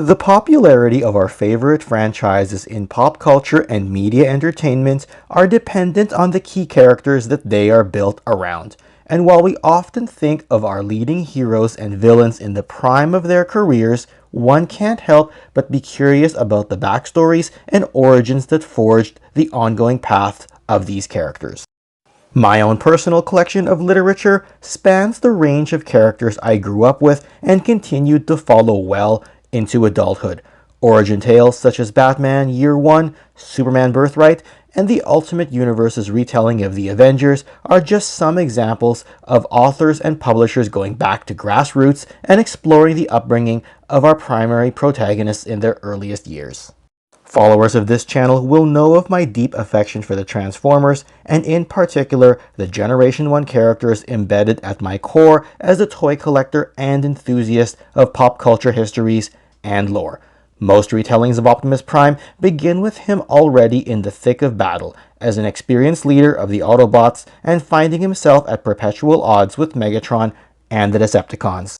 The popularity of our favorite franchises in pop culture and media entertainment are dependent on the key characters that they are built around. And while we often think of our leading heroes and villains in the prime of their careers, one can't help but be curious about the backstories and origins that forged the ongoing path of these characters. My own personal collection of literature spans the range of characters I grew up with and continued to follow well into adulthood. Origin tales such as Batman Year One, Superman Birthright, and the Ultimate Universe's retelling of the Avengers are just some examples of authors and publishers going back to grassroots and exploring the upbringing of our primary protagonists in their earliest years. Followers of this channel will know of my deep affection for the Transformers, and in particular, the Generation 1 characters embedded at my core as a toy collector and enthusiast of pop culture histories and lore. Most retellings of Optimus Prime begin with him already in the thick of battle, as an experienced leader of the Autobots and finding himself at perpetual odds with Megatron and the Decepticons.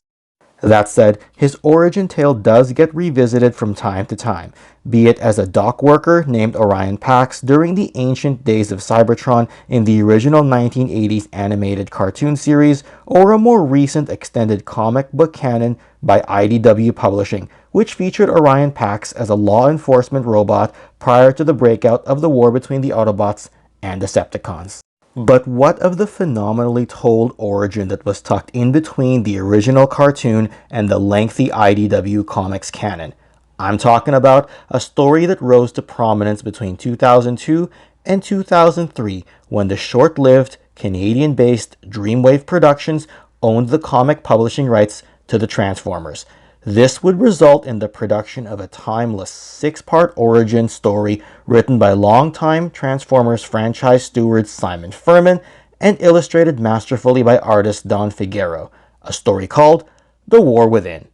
That said, his origin tale does get revisited from time to time, be it as a dock worker named Orion Pax during the ancient days of Cybertron in the original 1980s animated cartoon series, or a more recent extended comic book canon by IDW Publishing, which featured Orion Pax as a law enforcement robot prior to the breakout of the war between the Autobots and Decepticons. But what of the phenomenally told origin that was tucked in between the original cartoon and the lengthy IDW Comics canon? I'm talking about a story that rose to prominence between 2002 and 2003 when the short-lived Canadian-based Dreamwave Productions owned the comic publishing rights to the Transformers. This would result in the production of a timeless 6-part origin story written by longtime Transformers franchise steward Simon Furman and illustrated masterfully by artist Don Figueroa, a story called The War Within.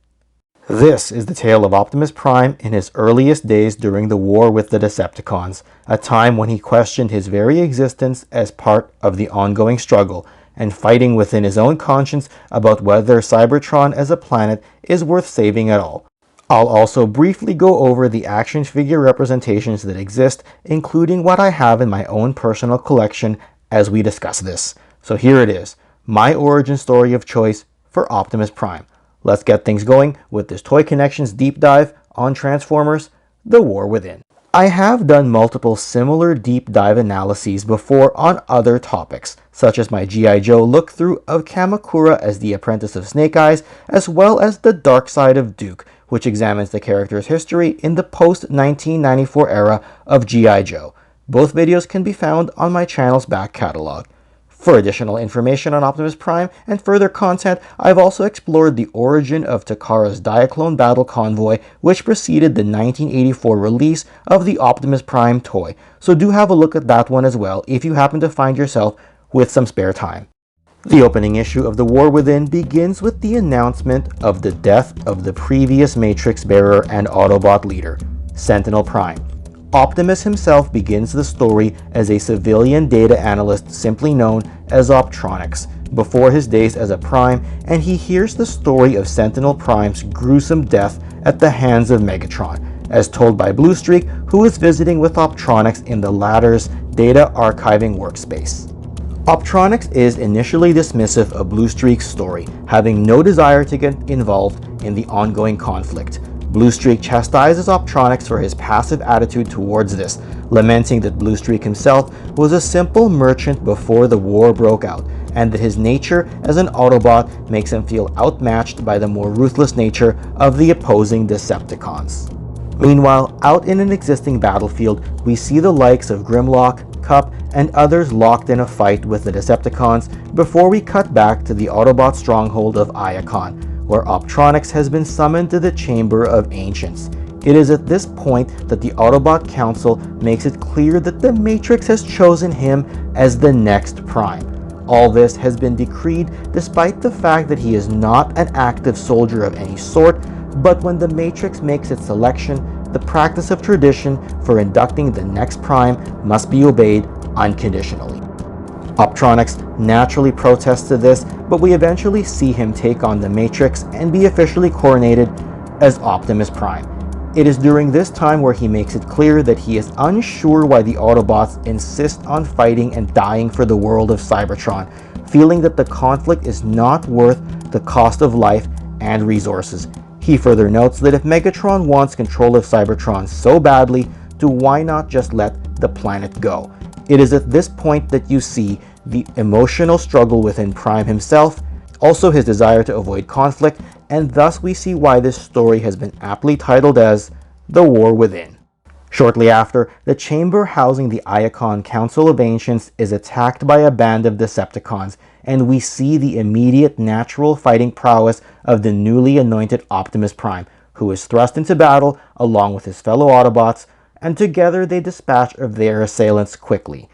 This is the tale of Optimus Prime in his earliest days during the war with the Decepticons, a time when he questioned his very existence as part of the ongoing struggle, and fighting within his own conscience about whether Cybertron as a planet is worth saving at all. I'll also briefly go over the action figure representations that exist, including what I have in my own personal collection as we discuss this. So here it is, my origin story of choice for Optimus Prime. Let's get things going with this Toy Connections deep dive on Transformers: The War Within. I have done multiple similar deep dive analyses before on other topics, such as my G.I. Joe look-through of Kamakura as the apprentice of Snake Eyes, as well as The Dark Side of Duke, which examines the character's history in the post-1994 era of G.I. Joe. Both videos can be found on my channel's back catalog. For additional information on Optimus Prime and further content, I've also explored the origin of Takara's Diaclone Battle Convoy, which preceded the 1984 release of the Optimus Prime toy, so do have a look at that one as well if you happen to find yourself with some spare time. The opening issue of The War Within begins with the announcement of the death of the previous Matrix bearer and Autobot leader, Sentinel Prime. Optimus himself begins the story as a civilian data analyst simply known as Optronix before his days as a Prime, and he hears the story of Sentinel Prime's gruesome death at the hands of Megatron, as told by Bluestreak, who is visiting with Optronix in the latter's data archiving workspace. Optronix is initially dismissive of Bluestreak's story, having no desire to get involved in the ongoing conflict. Bluestreak chastises Optronix for his passive attitude towards this, lamenting that Bluestreak himself was a simple merchant before the war broke out, and that his nature as an Autobot makes him feel outmatched by the more ruthless nature of the opposing Decepticons. Meanwhile, out in an existing battlefield, we see the likes of Grimlock, Cup, and others locked in a fight with the Decepticons before we cut back to the Autobot stronghold of Iacon, where Optronix has been summoned to the Chamber of Ancients. It is at this point that the Autobot Council makes it clear that the Matrix has chosen him as the next Prime. All this has been decreed despite the fact that he is not an active soldier of any sort, but when the Matrix makes its selection, the practice of tradition for inducting the next Prime must be obeyed unconditionally. Optronix naturally protests to this, but we eventually see him take on the Matrix and be officially coronated as Optimus Prime. It is during this time where he makes it clear that he is unsure why the Autobots insist on fighting and dying for the world of Cybertron, feeling that the conflict is not worth the cost of life and resources. He further notes that if Megatron wants control of Cybertron so badly, then why not just let the planet go? It is at this point that you see the emotional struggle within Prime himself, also his desire to avoid conflict, and thus we see why this story has been aptly titled as The War Within. Shortly after, the chamber housing the Iacon Council of Ancients is attacked by a band of Decepticons, and we see the immediate natural fighting prowess of the newly anointed Optimus Prime, who is thrust into battle along with his fellow Autobots, and together they dispatch of their assailants quickly.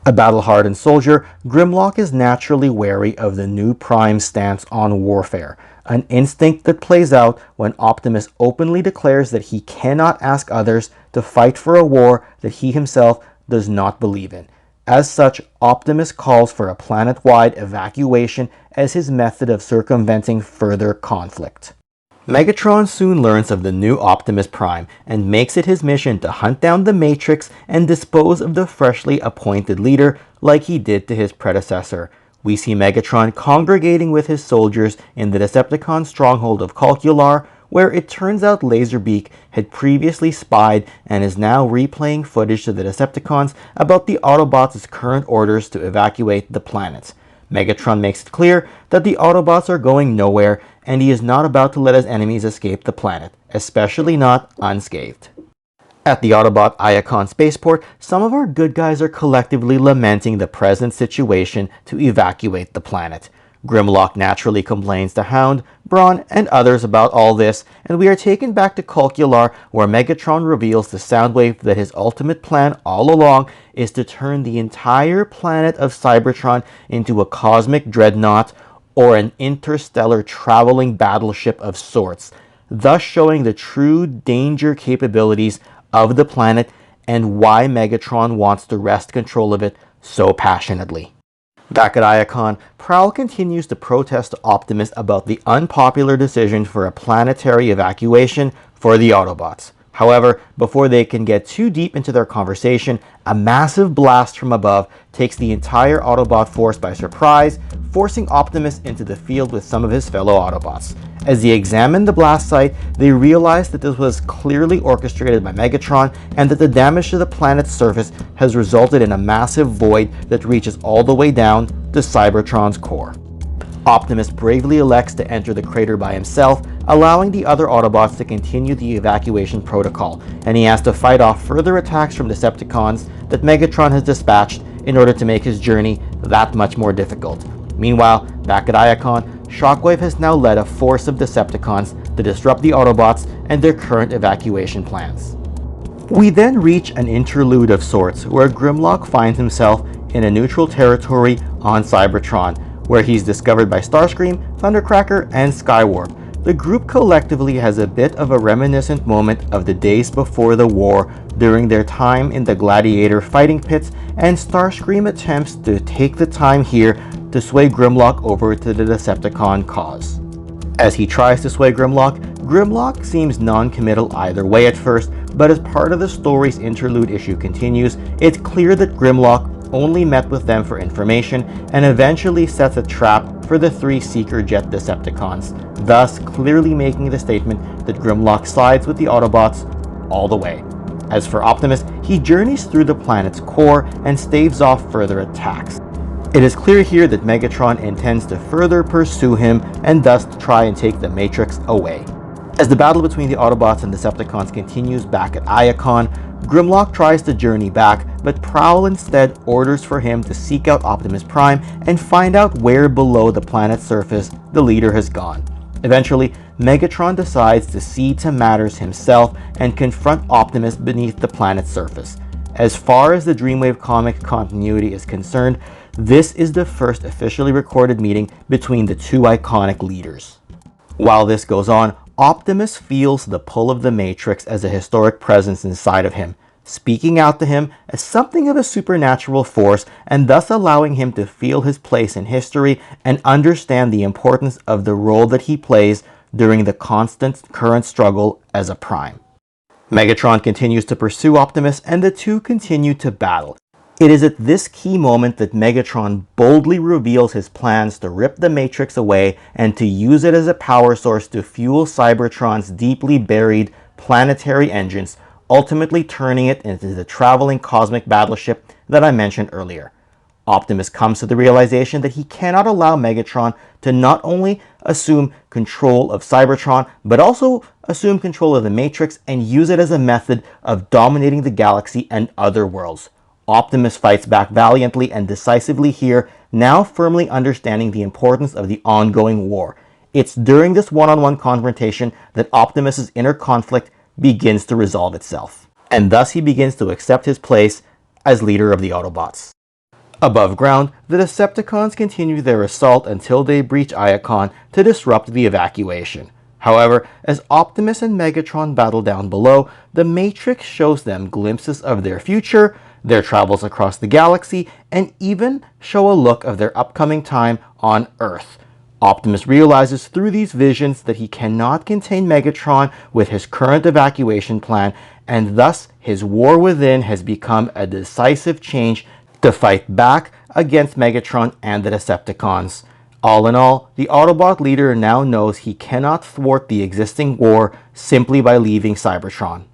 A battle-hardened soldier, Grimlock is naturally wary of the new Prime's stance on warfare, an instinct that plays out when Optimus openly declares that he cannot ask others to fight for a war that he himself does not believe in. As such, Optimus calls for a planet-wide evacuation as his method of circumventing further conflict. Megatron soon learns of the new Optimus Prime and makes it his mission to hunt down the Matrix and dispose of the freshly appointed leader like he did to his predecessor. We see Megatron congregating with his soldiers in the Decepticon stronghold of Calcular, where it turns out Laserbeak had previously spied and is now replaying footage to the Decepticons about the Autobots' current orders to evacuate the planet. Megatron makes it clear that the Autobots are going nowhere, and he is not about to let his enemies escape the planet, especially not unscathed. At the Autobot Iacon spaceport, some of our good guys are collectively lamenting the present situation to evacuate the planet. Grimlock naturally complains to Hound, Brawn, and others about all this, and we are taken back to Calcular, where Megatron reveals to Soundwave that his ultimate plan all along is to turn the entire planet of Cybertron into a cosmic dreadnought or an interstellar traveling battleship of sorts, thus showing the true danger capabilities of the planet and why Megatron wants to wrest control of it so passionately. Back at Iacon, Prowl continues to protest to Optimus about the unpopular decision for a planetary evacuation for the Autobots. However, before they can get too deep into their conversation, a massive blast from above takes the entire Autobot force by surprise, forcing Optimus into the field with some of his fellow Autobots. As they examine the blast site, they realize that this was clearly orchestrated by Megatron and that the damage to the planet's surface has resulted in a massive void that reaches all the way down to Cybertron's core. Optimus bravely elects to enter the crater by himself, allowing the other Autobots to continue the evacuation protocol, and he has to fight off further attacks from Decepticons that Megatron has dispatched in order to make his journey that much more difficult. Meanwhile, back at Iacon, Shockwave has now led a force of Decepticons to disrupt the Autobots and their current evacuation plans. We then reach an interlude of sorts where Grimlock finds himself in a neutral territory on Cybertron, where he's discovered by Starscream, Thundercracker, and Skywarp. The group collectively has a bit of a reminiscent moment of the days before the war during their time in the Gladiator fighting pits, and Starscream attempts to take the time here to sway Grimlock over to the Decepticon cause. As he tries to sway Grimlock, Grimlock seems non-committal either way at first, but as part of the story's interlude issue continues, it's clear that Grimlock only met with them for information and eventually sets a trap for the 3 Seeker Jet Decepticons, thus clearly making the statement that Grimlock sides with the Autobots all the way. As for Optimus, he journeys through the planet's core and staves off further attacks. It is clear here that Megatron intends to further pursue him and thus try and take the Matrix away. As the battle between the Autobots and Decepticons continues back at Iacon, Grimlock tries to journey back, but Prowl instead orders for him to seek out Optimus Prime and find out where below the planet's surface the leader has gone. Eventually, Megatron decides to see to matters himself and confront Optimus beneath the planet's surface. As far as the Dreamwave comic continuity is concerned, this is the first officially recorded meeting between the two iconic leaders. While this goes on, Optimus feels the pull of the Matrix as a historic presence inside of him, speaking out to him as something of a supernatural force and thus allowing him to feel his place in history and understand the importance of the role that he plays during the constant current struggle as a Prime. Megatron continues to pursue Optimus, and the two continue to battle. It is at this key moment that Megatron boldly reveals his plans to rip the Matrix away and to use it as a power source to fuel Cybertron's deeply buried planetary engines, ultimately turning it into the traveling cosmic battleship that I mentioned earlier. Optimus comes to the realization that he cannot allow Megatron to not only assume control of Cybertron, but also assume control of the Matrix and use it as a method of dominating the galaxy and other worlds. Optimus fights back valiantly and decisively here, now firmly understanding the importance of the ongoing war. It's during this one-on-one confrontation that Optimus's inner conflict begins to resolve itself, and thus he begins to accept his place as leader of the Autobots. Above ground, the Decepticons continue their assault until they breach Iacon to disrupt the evacuation. However, as Optimus and Megatron battle down below, the Matrix shows them glimpses of their future, their travels across the galaxy, and even show a look of their upcoming time on Earth. Optimus realizes through these visions that he cannot contain Megatron with his current evacuation plan, and thus his war within has become a decisive change to fight back against Megatron and the Decepticons. All in all, the Autobot leader now knows he cannot thwart the existing war simply by leaving Cybertron.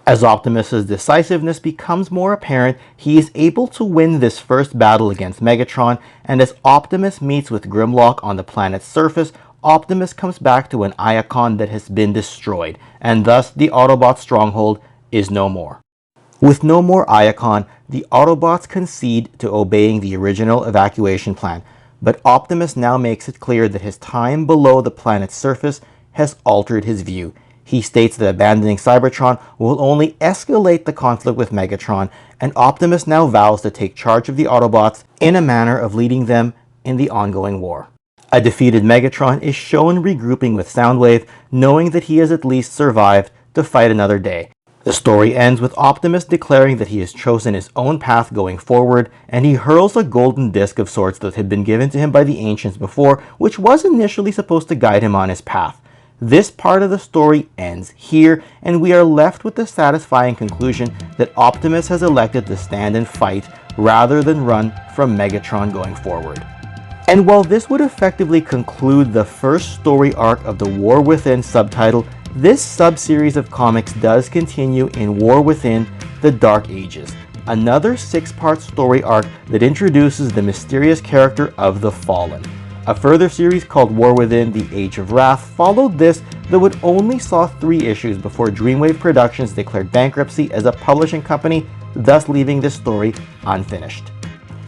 As Optimus's decisiveness becomes more apparent, he is able to win this first battle against Megatron, and as Optimus meets with Grimlock on the planet's surface, Optimus comes back to an Iacon that has been destroyed, and thus the Autobot stronghold is no more. With no more Iacon, the Autobots concede to obeying the original evacuation plan, but Optimus now makes it clear that his time below the planet's surface has altered his view. He states that abandoning Cybertron will only escalate the conflict with Megatron, and Optimus now vows to take charge of the Autobots in a manner of leading them in the ongoing war. A defeated Megatron is shown regrouping with Soundwave, knowing that he has at least survived to fight another day. The story ends with Optimus declaring that he has chosen his own path going forward, and he hurls a golden disc of sorts that had been given to him by the Ancients before, which was initially supposed to guide him on his path. This part of the story ends here, and we are left with the satisfying conclusion that Optimus has elected to stand and fight rather than run from Megatron going forward. And while this would effectively conclude the first story arc of the War Within subtitle, this sub-series of comics does continue in War Within: The Dark Ages, another 6-part story arc that introduces the mysterious character of the Fallen. A further series called War Within: The Age of Wrath followed this, though it only saw 3 issues before Dreamwave Productions declared bankruptcy as a publishing company, thus leaving this story unfinished.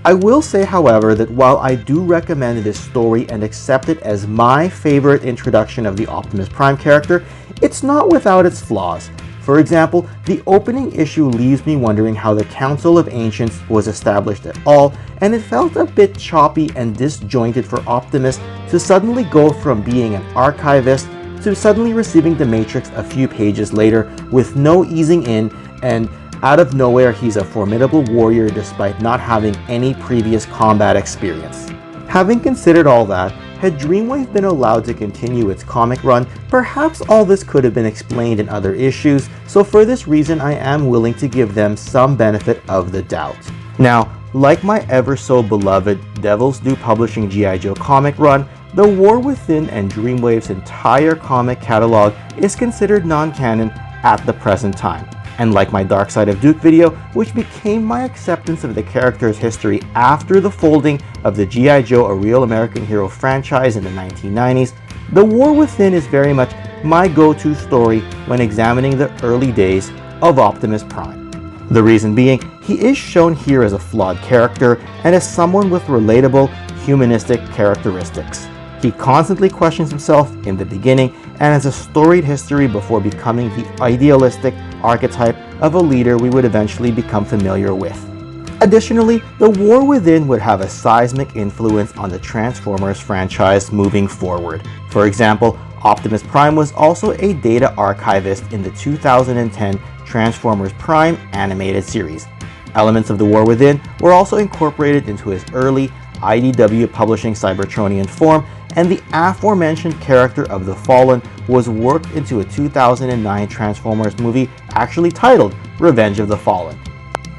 I will say, however, that while I do recommend this story and accept it as my favorite introduction of the Optimus Prime character, it's not without its flaws. For example, the opening issue leaves me wondering how the Council of Ancients was established at all, and it felt a bit choppy and disjointed for Optimus to suddenly go from being an archivist to suddenly receiving the Matrix a few pages later with no easing in, and out of nowhere he's a formidable warrior despite not having any previous combat experience. Having considered all that, had Dreamwave been allowed to continue its comic run, perhaps all this could have been explained in other issues, so for this reason I am willing to give them some benefit of the doubt. Now, like my ever so beloved Devil's Due Publishing G.I. Joe comic run, the War Within and Dreamwave's entire comic catalog is considered non-canon at the present time. And like my Dark Side of Duke video, which became my acceptance of the character's history after the folding of the G.I. Joe A Real American Hero franchise in the 1990s, The War Within is very much my go-to story when examining the early days of Optimus Prime. The reason being, he is shown here as a flawed character and as someone with relatable, humanistic characteristics. He constantly questions himself in the beginning and has a storied history before becoming the idealistic archetype of a leader we would eventually become familiar with. Additionally, The War Within would have a seismic influence on the Transformers franchise moving forward. For example, Optimus Prime was also a data archivist in the 2010 Transformers Prime animated series. Elements of The War Within were also incorporated into his early IDW publishing Cybertronian form, and the aforementioned character of the Fallen was worked into a 2009 Transformers movie actually titled Revenge of the Fallen.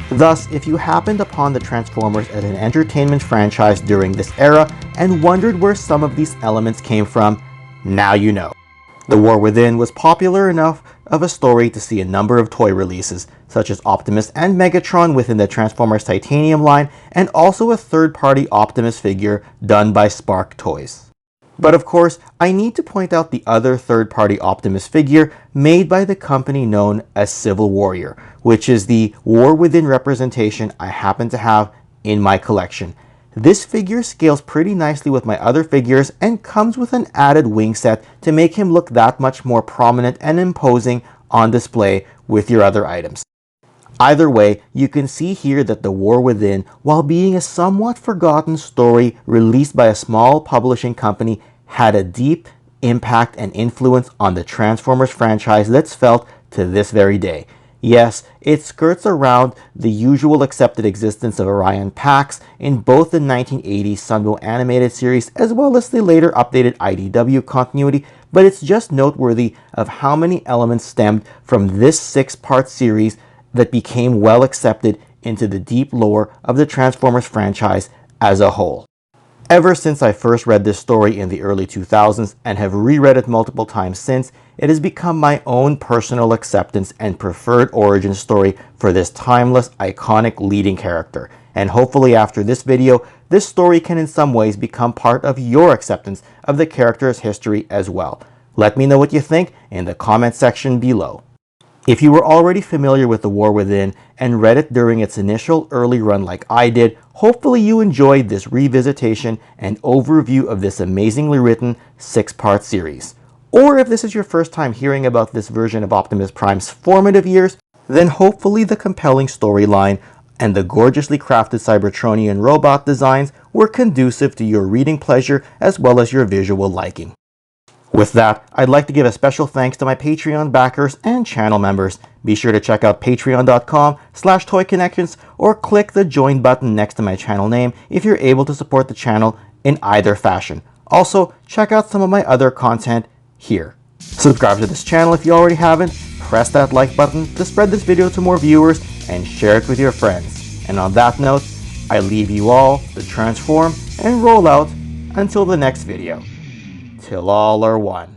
Thus, if you happened upon the Transformers as an entertainment franchise during this era and wondered where some of these elements came from, now you know. The War Within was popular enough of a story to see a number of toy releases, such as Optimus and Megatron within the Transformers Titanium line, and also a third-party Optimus figure done by Spark Toys. But of course, I need to point out the other third-party Optimus figure made by the company known as Civil Warrior, which is the War Within representation I happen to have in my collection. This figure scales pretty nicely with my other figures and comes with an added wing set to make him look that much more prominent and imposing on display with your other items. Either way, you can see here that The War Within, while being a somewhat forgotten story released by a small publishing company, had a deep impact and influence on the Transformers franchise that's felt to this very day. Yes, it skirts around the usual accepted existence of Orion Pax in both the 1980s Sunbow animated series as well as the later updated IDW continuity, but it's just noteworthy of how many elements stemmed from this 6-part series that became well accepted into the deep lore of the Transformers franchise as a whole. Ever since I first read this story in the early 2000s and have reread it multiple times since, it has become my own personal acceptance and preferred origin story for this timeless, iconic leading character. And hopefully after this video, this story can in some ways become part of your acceptance of the character's history as well. Let me know what you think in the comment section below. If you were already familiar with The War Within and read it during its initial early run like I did, hopefully you enjoyed this revisitation and overview of this amazingly written 6-part series. Or if this is your first time hearing about this version of Optimus Prime's formative years, then hopefully the compelling storyline and the gorgeously crafted Cybertronian robot designs were conducive to your reading pleasure as well as your visual liking. With that, I'd like to give a special thanks to my Patreon backers and channel members. Be sure to check out patreon.com/toyconnections or click the join button next to my channel name if you're able to support the channel in either fashion. Also, check out some of my other content here. Subscribe to this channel if you already haven't, press that like button to spread this video to more viewers, and share it with your friends. And on that note, I leave you all to transform and roll out until the next video. Till all are one.